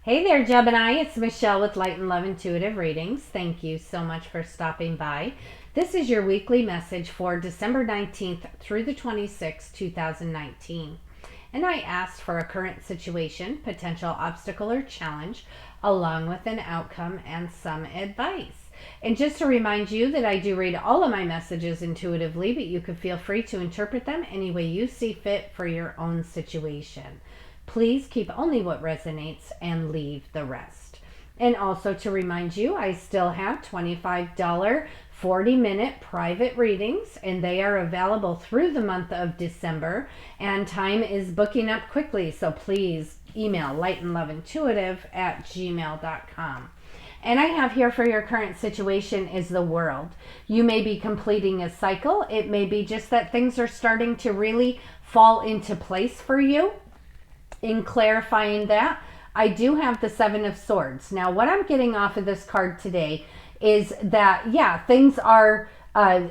Hey there, Gemini. It's Michelle with Light and Love Intuitive Readings. Thank you so much for stopping by. This is your weekly message for December 19th through the 26th, 2019. And I asked for a current situation, potential obstacle or challenge, along with an outcome and some advice. And just to remind you that I do read all of my messages intuitively, but you can feel free to interpret them any way you see fit for your own situation. Please keep only what resonates and leave the rest. And also to remind you, I still have $25 40-minute private readings, and they are available through the month of December, and time is booking up quickly, so please email lightandloveintuitive@gmail.com. And I have here for your current situation is the world. You may be completing a cycle. It may be just that things are starting to really fall into place for you. In clarifying that, I do have the Seven of Swords. Now, what I'm getting off of this card today is that, yeah, things are,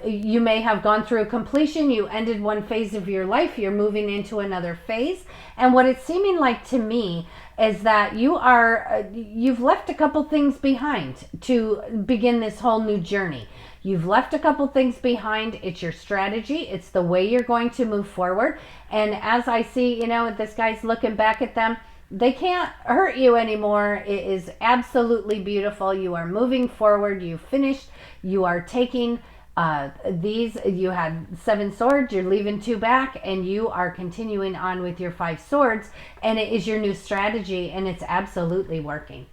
you may have gone through completion. You ended one phase of your life. You're moving into another phase. And what it's seeming like to me is that you've left a couple things behind to begin this whole new journey. You've left a couple things behind. It's your strategy. It's the way you're going to move forward. And as I see, this guy's looking back at them, they can't hurt you anymore. It is absolutely beautiful. You are moving forward. You've finished. You are taking you had 7 swords, you're leaving 2 back, and you are continuing on with your 5 swords, and it is your new strategy, and it's absolutely working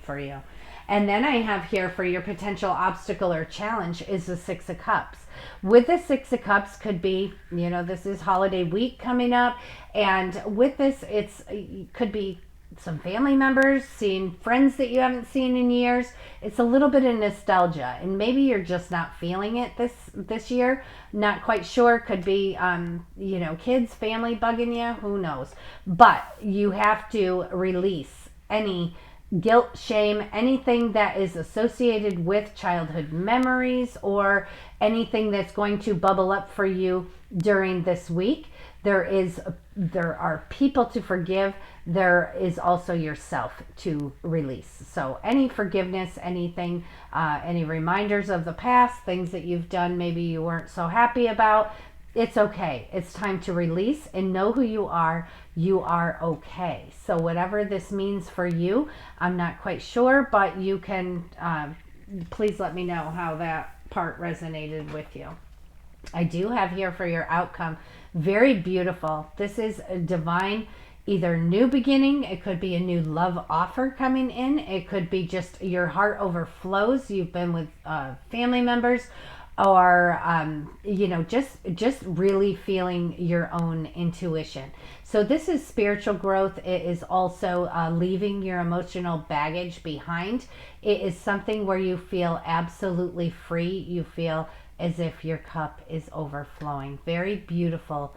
for you. And then I have here for your potential obstacle or challenge is the 6 of Cups. With the 6 of Cups could be, this is holiday week coming up, and with this it could be some family members, seeing friends that you haven't seen in years. It's a little bit of nostalgia, and maybe you're just not feeling it this year. Not quite sure. Could be, kids, family bugging you. Who knows? But you have to release any guilt, shame, anything that is associated with childhood memories or anything that's going to bubble up for you during this week. There are people to forgive. There is also yourself to release. So any forgiveness, anything, any reminders of the past, things that you've done maybe you weren't so happy about, it's okay. It's time to release and know who you are. You are okay. So whatever this means for you, I'm not quite sure, but you can, please let me know how that part resonated with you. I do have here for your outcome, very beautiful. This is a divine, either new beginning. It could be a new love offer coming in. It could be just your heart overflows. You've been with family members, or just really feeling your own intuition. So this is spiritual growth. It is also leaving your emotional baggage behind. It is something where you feel absolutely free. You feel as if your cup is overflowing. Very beautiful,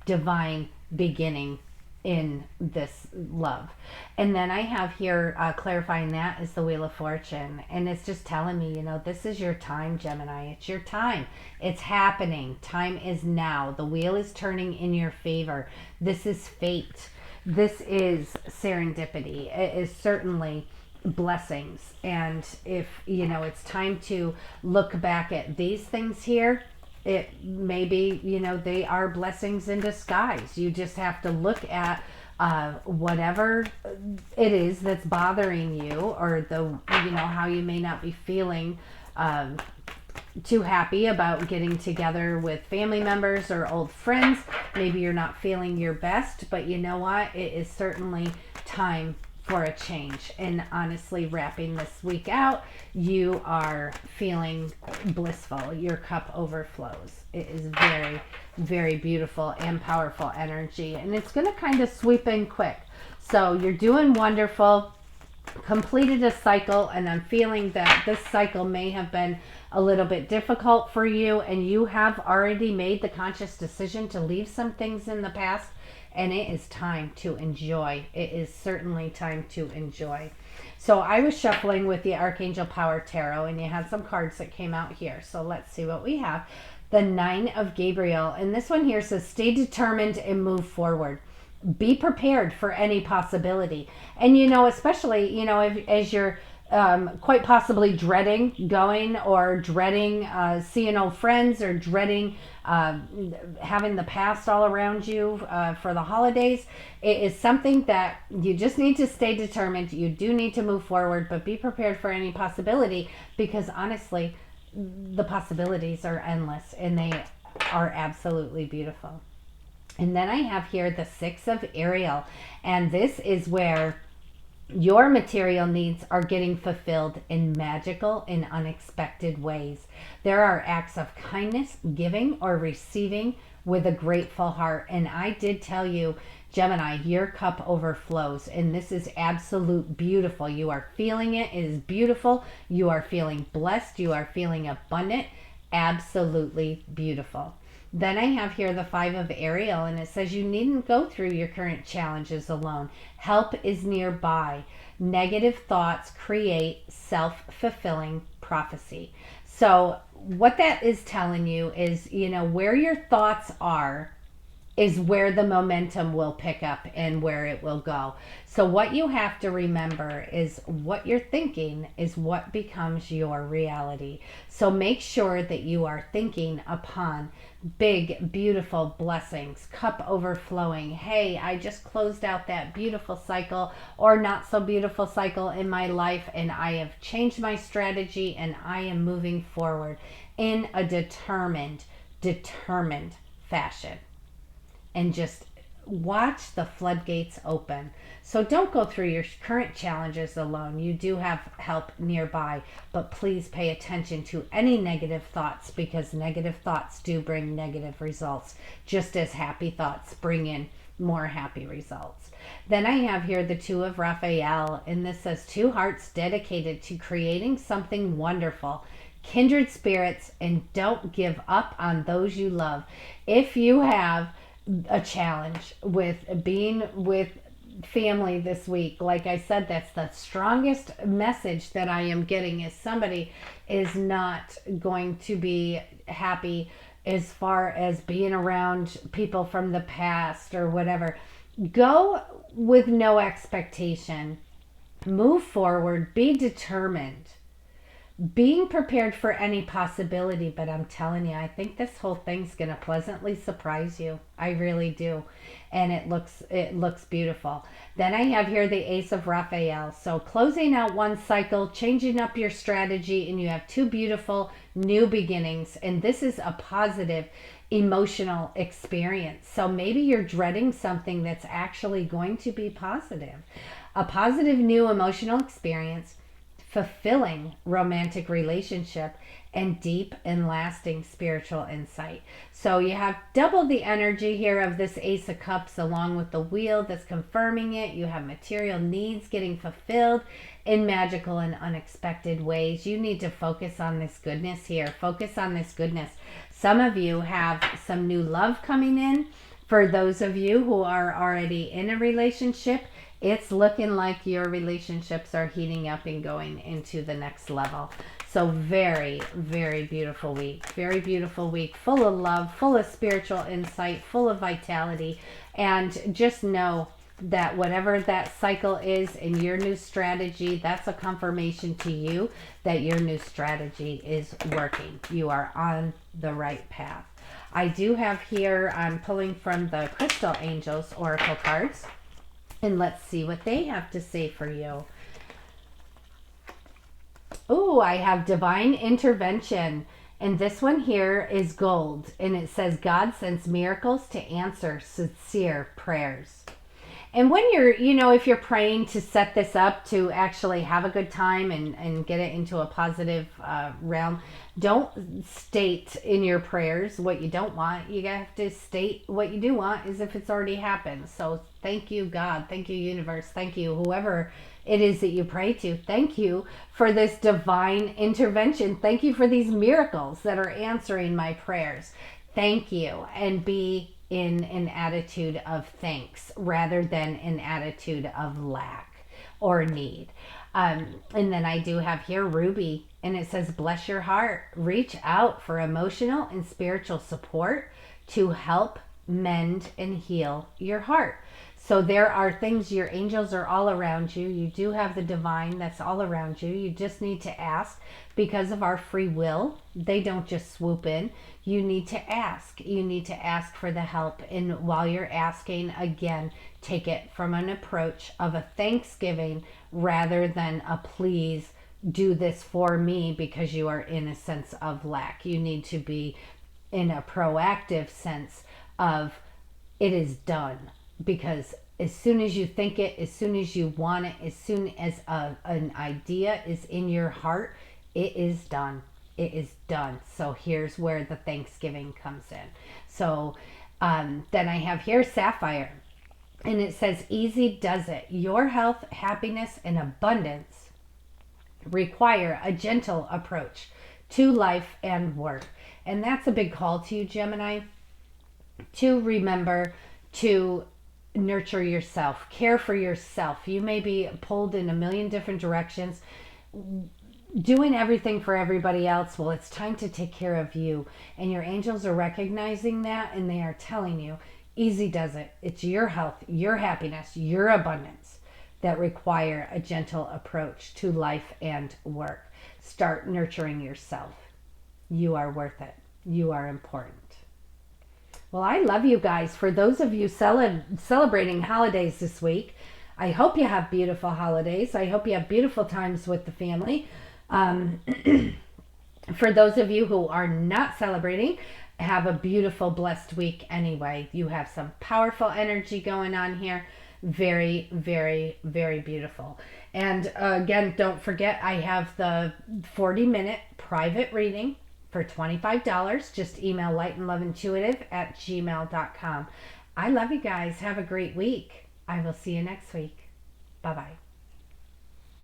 divine beginning in this love. And then I have here clarifying that is the Wheel of Fortune, and it's just telling me, this is your time, Gemini. It's your time. It's happening. Time is now. The wheel is turning in your favor. This is fate. This is serendipity. It is certainly blessings. And if it's time to look back at these things here, it may be, they are blessings in disguise. You just have to look at whatever it is that's bothering you, or how you may not be feeling too happy about getting together with family members or old friends. Maybe you're not feeling your best, but you know what? It is certainly time for a change. And honestly, wrapping this week out, you are feeling blissful. Your cup overflows. It is very, very beautiful and powerful energy, and it's going to kind of sweep in quick. So you're doing wonderful. Completed a cycle, and I'm feeling that this cycle may have been a little bit difficult for you, and you have already made the conscious decision to leave some things in the past. And it is time to enjoy. It is certainly time to enjoy. So I was shuffling with the Archangel Power Tarot, and you had some cards that came out here. So let's see what we have. The 9 of Gabriel. And this one here says, stay determined and move forward. be prepared for any possibility. And, especially, as you're quite possibly dreading going, or dreading seeing old friends, or dreading having the past all around you for the holidays. It is something that you just need to stay determined. You do need to move forward, but be prepared for any possibility, because honestly, the possibilities are endless and they are absolutely beautiful. And then I have here the Six of Ariel, and this is where your material needs are getting fulfilled in magical and unexpected ways. There are acts of kindness, giving or receiving with a grateful heart. And I did tell you, Gemini, your cup overflows, and this is absolute beautiful. You are feeling it. It is beautiful. You are feeling blessed. You are feeling abundant. Absolutely beautiful. Then I have here the Five of Ariel, and it says you needn't go through your current challenges alone. Help is nearby. Negative thoughts create self-fulfilling prophecy. So what that is telling you is, where your thoughts are is where the momentum will pick up and where it will go. So what you have to remember is what you're thinking is what becomes your reality. So make sure that you are thinking upon big, beautiful blessings, cup overflowing. Hey, I just closed out that beautiful cycle or not so beautiful cycle in my life, and I have changed my strategy and I am moving forward in a determined fashion. And just watch the floodgates open. So don't go through your current challenges alone. You do have help nearby, but please pay attention to any negative thoughts, because negative thoughts do bring negative results, just as happy thoughts bring in more happy results. Then I have here the Two of Raphael, and this says two hearts dedicated to creating something wonderful. Kindred spirits, and don't give up on those you love. If you have a challenge with being with family this week, like I said, that's the strongest message that I am getting, is somebody is not going to be happy as far as being around people from the past or whatever. Go with no expectation, move forward, be determined, being prepared for any possibility. But I'm telling you, I think this whole thing's going to pleasantly surprise you. I really do. And it looks beautiful. Then I have here the Ace of Raphael. So closing out one cycle, changing up your strategy, and you have two beautiful new beginnings. And this is a positive emotional experience. So maybe you're dreading something that's actually going to be positive. A positive new emotional experience, fulfilling romantic relationship, and deep and lasting spiritual insight. So you have double the energy here of this Ace of Cups, along with the wheel that's confirming it. You have material needs getting fulfilled in magical and unexpected ways. You need to focus on this goodness here. Focus on this goodness. Some of you have some new love coming in. For those of you who are already in a relationship, it's looking like your relationships are heating up and going into the next level. So very, very beautiful week. Very beautiful week, full of love, full of spiritual insight, full of vitality. And just know that whatever that cycle is in your new strategy, that's a confirmation to you that your new strategy is working. You are on the right path. I do have here, I'm pulling from the Crystal Angels Oracle cards. And let's see what they have to say for you. Oh, I have divine intervention. And this one here is gold. And it says God sends miracles to answer sincere prayers. And when you're, if you're praying to set this up to actually have a good time and get it into a positive realm, don't state in your prayers what you don't want. You have to state what you do want as if it's already happened. So thank you, God. Thank you, universe. Thank you, whoever it is that you pray to. Thank you for this divine intervention. Thank you for these miracles that are answering my prayers. Thank you. And be in an attitude of thanks rather than an attitude of lack or need. And then I do have here Ruby, and it says, bless your heart. Reach out for emotional and spiritual support to help mend and heal your heart. So there are things, your angels are all around you. You do have the divine that's all around you. You just need to ask because of our free will. They don't just swoop in. You need to ask. You need to ask for the help. And while you're asking, again, take it from an approach of a thanksgiving rather than a please do this for me, because you are in a sense of lack. You need to be in a proactive sense of it is done. Because as soon as you think it, as soon as you want it, as soon as an idea is in your heart, it is done. It is done. So here's where the Thanksgiving comes in. So then I have here Sapphire. And it says, easy does it. Your health, happiness, and abundance require a gentle approach to life and work. And that's a big call to you, Gemini, to remember to nurture yourself, care for yourself. You may be pulled in a million different directions, doing everything for everybody else. Well, it's time to take care of you. And your angels are recognizing that, and they are telling you, easy does it. It's your health, your happiness, your abundance that require a gentle approach to life and work. Start nurturing yourself. You are worth it. You are important. Well, I love you guys. For those of you celebrating holidays this week, I hope you have beautiful holidays. I hope you have beautiful times with the family. For those of you who are not celebrating, have a beautiful, blessed week anyway. You have some powerful energy going on here. Very, very, very beautiful. And again, don't forget, I have the 40-minute private reading for $25. Just email lightandloveintuitive@gmail.com. I love you guys. Have a great week. I will see you next week. Bye-bye.